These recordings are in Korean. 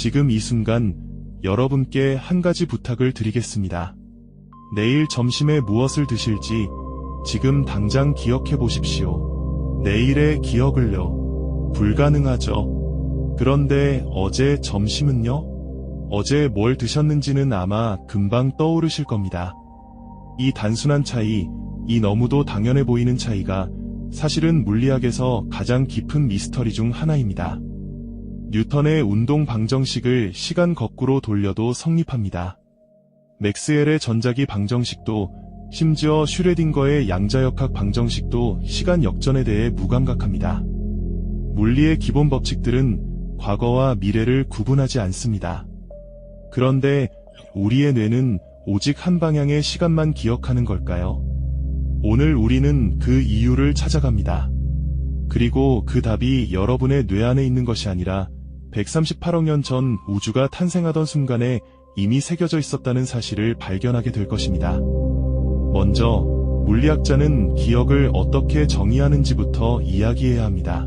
지금 이 순간 여러분께 한 가지 부탁을 드리겠습니다. 내일 점심에 무엇을 드실지 지금 당장 기억해 보십시오. 내일의 기억을요. 불가능하죠. 그런데 어제 점심은요? 어제 뭘 드셨는지는 아마 금방 떠오르실 겁니다. 이 단순한 차이, 이 너무도 당연해 보이는 차이가 사실은 물리학에서 가장 깊은 미스터리 중 하나입니다. 뉴턴의 운동 방정식을 시간 거꾸로 돌려도 성립합니다. 맥스웰의 전자기 방정식도, 심지어 슈레딩거의 양자역학 방정식도 시간 역전에 대해 무감각합니다. 물리의 기본 법칙들은 과거와 미래를 구분하지 않습니다. 그런데 우리의 뇌는 오직 한 방향의 시간만 기억하는 걸까요? 오늘 우리는 그 이유를 찾아갑니다. 그리고 그 답이 여러분의 뇌 안에 있는 것이 아니라 138억 년 전 우주가 탄생하던 순간에 이미 새겨져 있었다는 사실을 발견하게 될 것입니다. 먼저 물리학자는 기억을 어떻게 정의하는지부터 이야기해야 합니다.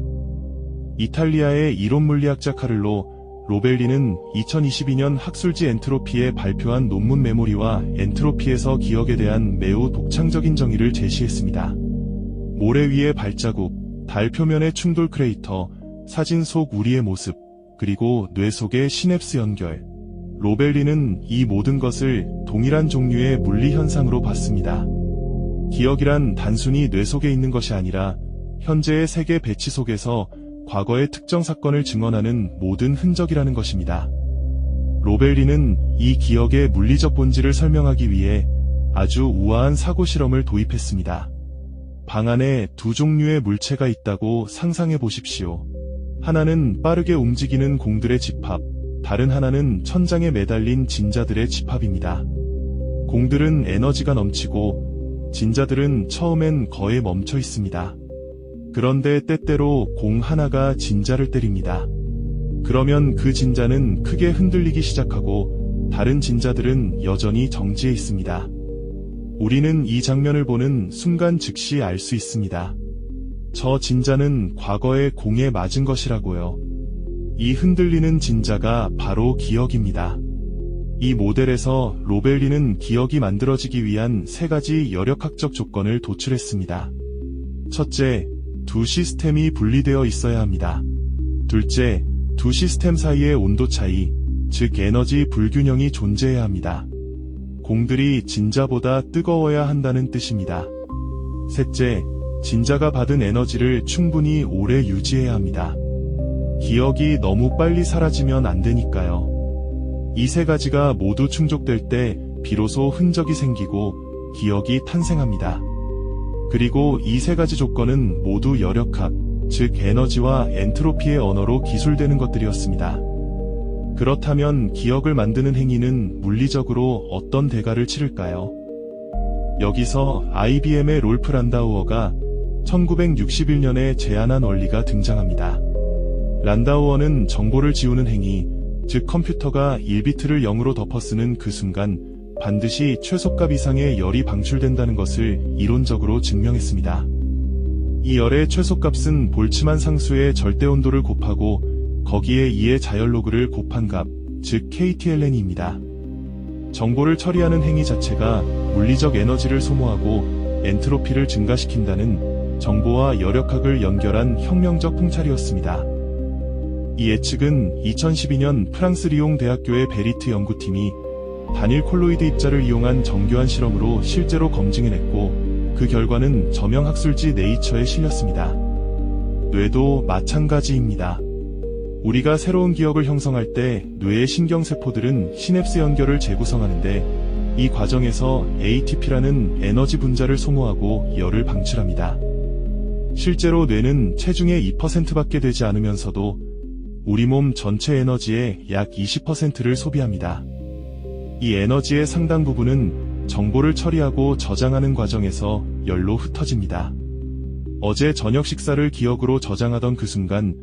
이탈리아의 이론물리학자 카를로 로벨리는 2022년 학술지 엔트로피에 발표한 논문 메모리와 엔트로피에서 기억에 대한 매우 독창적인 정의를 제시했습니다. 모래 위의 발자국, 달 표면의 충돌 크레이터, 사진 속 우리의 모습, 그리고 뇌 속의 시냅스 연결. 로벨리는 이 모든 것을 동일한 종류의 물리 현상으로 봤습니다. 기억이란 단순히 뇌 속에 있는 것이 아니라 현재의 세계 배치 속에서 과거의 특정 사건을 증언하는 모든 흔적이라는 것입니다. 로벨리는 이 기억의 물리적 본질을 설명하기 위해 아주 우아한 사고 실험을 도입했습니다. 방 안에 두 종류의 물체가 있다고 상상해 보십시오. 하나는 빠르게 움직이는 공들의 집합, 다른 하나는 천장에 매달린 진자들의 집합입니다. 공들은 에너지가 넘치고 진자들은 처음엔 거에 멈춰 있습니다. 그런데 때때로 공 하나가 진자를 때립니다. 그러면 그 진자는 크게 흔들리기 시작하고 다른 진자들은 여전히 정지해 있습니다. 우리는 이 장면을 보는 순간 즉시 알 수 있습니다. 저 진자는 과거에 공에 맞은 것이라고요. 이 흔들리는 진자가 바로 기억입니다. 이 모델에서 로벨리는 기억이 만들어지기 위한 세 가지 열역학적 조건을 도출했습니다. 첫째, 두 시스템이 분리되어 있어야 합니다. 둘째, 두 시스템 사이의 온도 차이, 즉 에너지 불균형이 존재해야 합니다. 공들이 진자보다 뜨거워야 한다는 뜻입니다. 셋째, 진자가 받은 에너지를 충분히 오래 유지해야 합니다. 기억이 너무 빨리 사라지면 안 되니까요. 이 세 가지가 모두 충족될 때 비로소 흔적이 생기고 기억이 탄생합니다. 그리고 이 세 가지 조건은 모두 열역학, 즉 에너지와 엔트로피의 언어로 기술되는 것들이었습니다. 그렇다면 기억을 만드는 행위는 물리적으로 어떤 대가를 치를까요? 여기서 IBM의 롤프 란다우어가 1961년에 제안한 원리가 등장합니다. 란다우어는 정보를 지우는 행위, 즉 컴퓨터가 1비트를 0으로 덮어쓰는 그 순간 반드시 최소값 이상의 열이 방출된다는 것을 이론적으로 증명했습니다. 이 열의 최소값은 볼츠만 상수의 절대 온도를 곱하고 거기에 2의 자열로그를 곱한 값, 즉 KTLN입니다. 정보를 처리하는 행위 자체가 물리적 에너지를 소모하고 엔트로피를 증가시킨다는 정보와 열역학을 연결한 혁명적 통찰이었습니다. 이 예측은 2012년 프랑스 리옹 대학교의 베리트 연구팀이 단일 콜로이드 입자를 이용한 정교한 실험으로 실제로 검증해냈고 그 결과는 저명 학술지 네이처에 실렸습니다. 뇌도 마찬가지입니다. 우리가 새로운 기억을 형성할 때 뇌의 신경세포들은 시냅스 연결을 재구성하는데 이 과정에서 ATP라는 에너지 분자를 소모하고 열을 방출합니다. 실제로 뇌는 체중의 2%밖에 되지 않으면서도 우리 몸 전체 에너지의 약 20%를 소비합니다. 이 에너지의 상당 부분은 정보를 처리하고 저장하는 과정에서 열로 흩어집니다. 어제 저녁 식사를 기억으로 저장하던 그 순간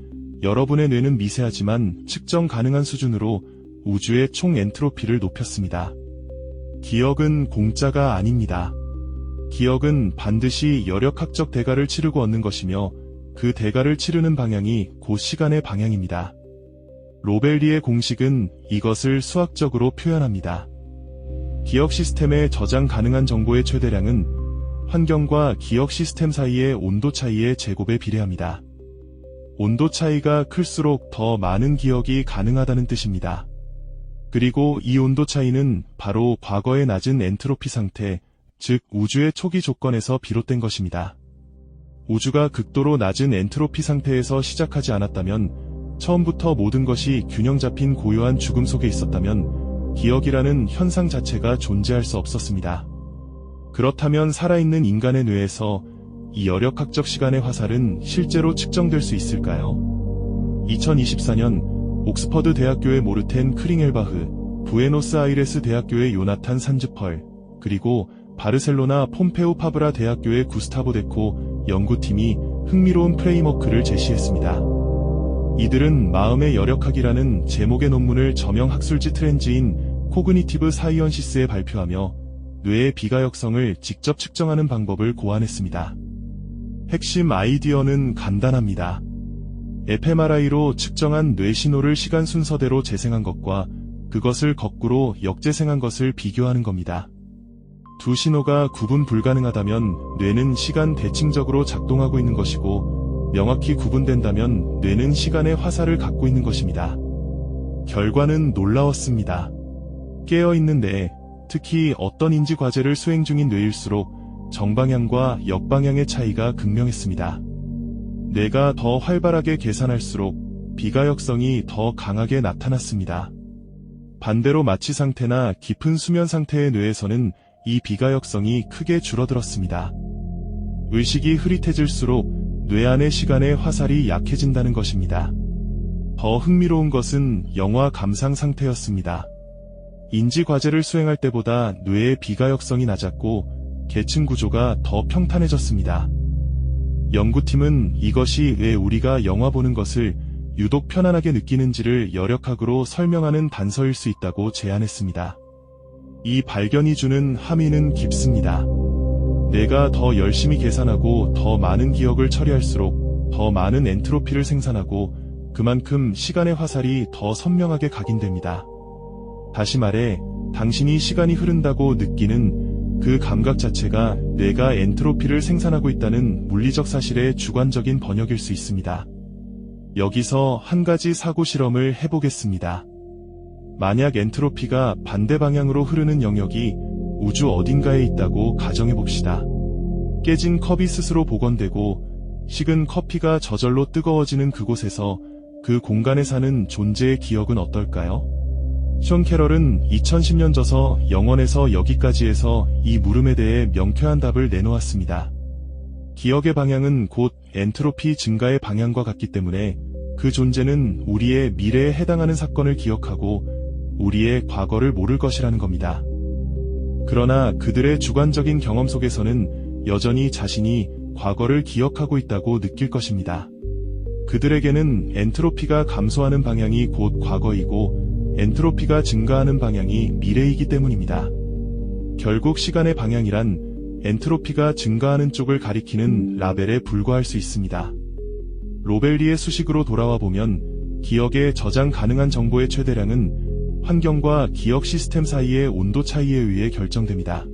여러분의 뇌는 미세하지만 측정 가능한 수준으로 우주의 총 엔트로피를 높였습니다. 기억은 공짜가 아닙니다. 기억은 반드시 열역학적 대가를 치르고 얻는 것이며 그 대가를 치르는 방향이 곧 시간의 방향입니다. 로벨리의 공식은 이것을 수학적으로 표현합니다. 기억 시스템에 저장 가능한 정보의 최대량은 환경과 기억 시스템 사이의 온도 차이의 제곱에 비례합니다. 온도 차이가 클수록 더 많은 기억이 가능하다는 뜻입니다. 그리고 이 온도 차이는 바로 과거의 낮은 엔트로피 상태, 즉 우주의 초기 조건에서 비롯된 것입니다. 우주가 극도로 낮은 엔트로피 상태에서 시작하지 않았다면, 처음부터 모든 것이 균형 잡힌 고요한 죽음 속에 있었다면 기억이라는 현상 자체가 존재할 수 없었습니다. 그렇다면 살아있는 인간의 뇌에서 이 여력학적 시간의 화살은 실제로 측정될 수 있을까요? 2024년 옥스퍼드 대학교의 모르텐 크링엘바흐, 부에노스아이레스 대학교의 요나탄 산즈펄, 그리고 바르셀로나 폼페오 파브라 대학교의 구스타보 데코 연구팀이 흥미로운 프레임워크를 제시했습니다. 이들은 마음의 여력학이라는 제목의 논문을 저명 학술지 트렌지인 코그니티브 사이언시스에 발표하며 뇌의 비가역성을 직접 측정하는 방법을 고안했습니다. 핵심 아이디어는 간단합니다. fMRI로 측정한 뇌 신호를 시간 순서대로 재생한 것과 그것을 거꾸로 역재생한 것을 비교하는 겁니다. 두 신호가 구분 불가능하다면 뇌는 시간 대칭적으로 작동하고 있는 것이고, 명확히 구분된다면 뇌는 시간의 화살을 갖고 있는 것입니다. 결과는 놀라웠습니다. 깨어있는 뇌, 특히 어떤 인지 과제를 수행 중인 뇌일수록 정방향과 역방향의 차이가 극명했습니다. 뇌가 더 활발하게 계산할수록 비가역성이 더 강하게 나타났습니다. 반대로 마취 상태나 깊은 수면 상태의 뇌에서는 이 비가역성이 크게 줄어들었습니다. 의식이 흐릿해질수록 뇌 안의 시간의 화살이 약해진다는 것입니다. 더 흥미로운 것은 영화 감상 상태였습니다. 인지 과제를 수행할 때보다 뇌의 비가역성이 낮았고 계층 구조가 더 평탄해졌습니다. 연구팀은 이것이 왜 우리가 영화 보는 것을 유독 편안하게 느끼는지를 여력학으로 설명하는 단서일 수 있다고 제안했습니다. 이 발견이 주는 함의는 깊습니다. 뇌가 더 열심히 계산하고 더 많은 기억을 처리할수록 더 많은 엔트로피를 생산하고 그만큼 시간의 화살이 더 선명하게 각인됩니다. 다시 말해, 당신이 시간이 흐른다고 느끼는 그 감각 자체가 뇌가 엔트로피를 생산하고 있다는 물리적 사실의 주관적인 번역일 수 있습니다. 여기서 한 가지 사고 실험을 해보겠습니다. 만약 엔트로피가 반대 방향으로 흐르는 영역이 우주 어딘가에 있다고 가정해봅시다. 깨진 컵이 스스로 복원되고 식은 커피가 저절로 뜨거워지는 그곳에서 그 공간에 사는 존재의 기억은 어떨까요? 숀 캐럴은 2010년 저서 영원에서 여기까지에서 이 물음에 대해 명쾌한 답을 내놓았습니다. 기억의 방향은 곧 엔트로피 증가의 방향과 같기 때문에 그 존재는 우리의 미래에 해당하는 사건을 기억하고 우리의 과거를 모를 것이라는 겁니다. 그러나 그들의 주관적인 경험 속에서는 여전히 자신이 과거를 기억하고 있다고 느낄 것입니다. 그들에게는 엔트로피가 감소하는 방향이 곧 과거이고 엔트로피가 증가하는 방향이 미래이기 때문입니다. 결국 시간의 방향이란 엔트로피가 증가하는 쪽을 가리키는 라벨에 불과할 수 있습니다. 로벨리의 수식으로 돌아와 보면 기억에 저장 가능한 정보의 최대량은 환경과 기억 시스템 사이의 온도 차이에 의해 결정됩니다.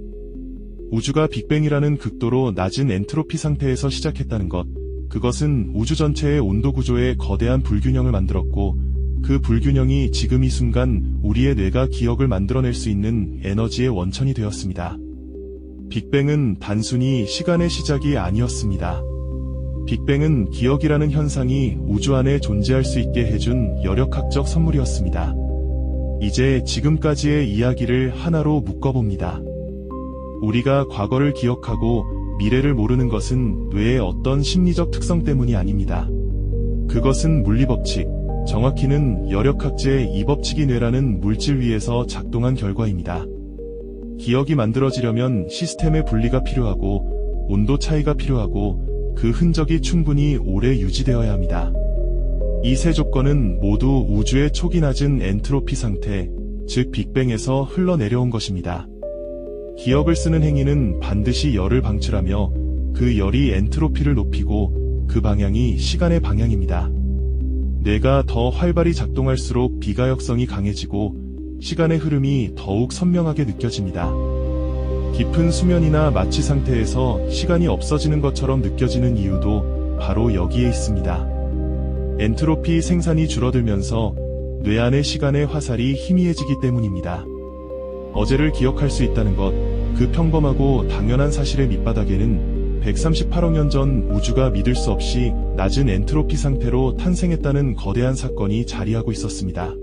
우주가 빅뱅이라는 극도로 낮은 엔트로피 상태에서 시작했다는 것, 그것은 우주 전체의 온도 구조에 거대한 불균형을 만들었고 그 불균형이 지금 이 순간 우리의 뇌가 기억을 만들어낼 수 있는 에너지의 원천이 되었습니다. 빅뱅은 단순히 시간의 시작이 아니었습니다. 빅뱅은 기억이라는 현상이 우주 안에 존재할 수 있게 해준 여력학적 선물이었습니다. 이제 지금까지의 이야기를 하나로 묶어봅니다. 우리가 과거를 기억하고 미래를 모르는 것은 뇌의 어떤 심리적 특성 때문이 아닙니다. 그것은 물리법칙, 정확히는 여력학제 이 법칙이 뇌라는 물질 위에서 작동한 결과입니다. 기억이 만들어지려면 시스템의 분리가 필요하고 온도 차이가 필요하고 그 흔적이 충분히 오래 유지되어야 합니다. 이 세 조건은 모두 우주의 초기 낮은 엔트로피 상태, 즉 빅뱅에서 흘러내려온 것입니다. 기억을 쓰는 행위는 반드시 열을 방출하며 그 열이 엔트로피를 높이고 그 방향이 시간의 방향입니다. 뇌가 더 활발히 작동할수록 비가역성이 강해지고 시간의 흐름이 더욱 선명하게 느껴집니다. 깊은 수면이나 마취 상태에서 시간이 없어지는 것처럼 느껴지는 이유도 바로 여기에 있습니다. 엔트로피 생산이 줄어들면서 뇌 안의 시간의 화살이 희미해지기 때문입니다. 어제를 기억할 수 있다는 것, 그 평범하고 당연한 사실의 밑바닥에는 138억 년 전 우주가 믿을 수 없이 낮은 엔트로피 상태로 탄생했다는 거대한 사건이 자리하고 있었습니다.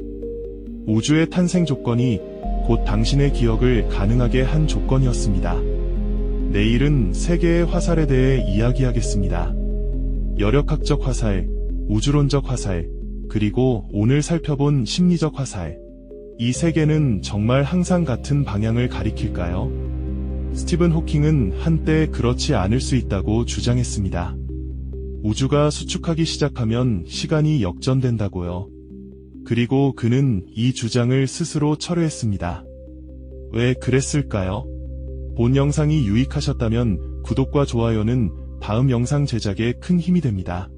우주의 탄생 조건이 곧 당신의 기억을 가능하게 한 조건이었습니다. 내일은 세 개의 화살에 대해 이야기하겠습니다. 여력학적 화살, 우주론적 화살, 그리고 오늘 살펴본 심리적 화살. 이 세 개는 정말 항상 같은 방향을 가리킬까요? 스티븐 호킹은 한때 그렇지 않을 수 있다고 주장했습니다. 우주가 수축하기 시작하면 시간이 역전된다고요. 그리고 그는 이 주장을 스스로 철회했습니다. 왜 그랬을까요? 본 영상이 유익하셨다면 구독과 좋아요는 다음 영상 제작에 큰 힘이 됩니다.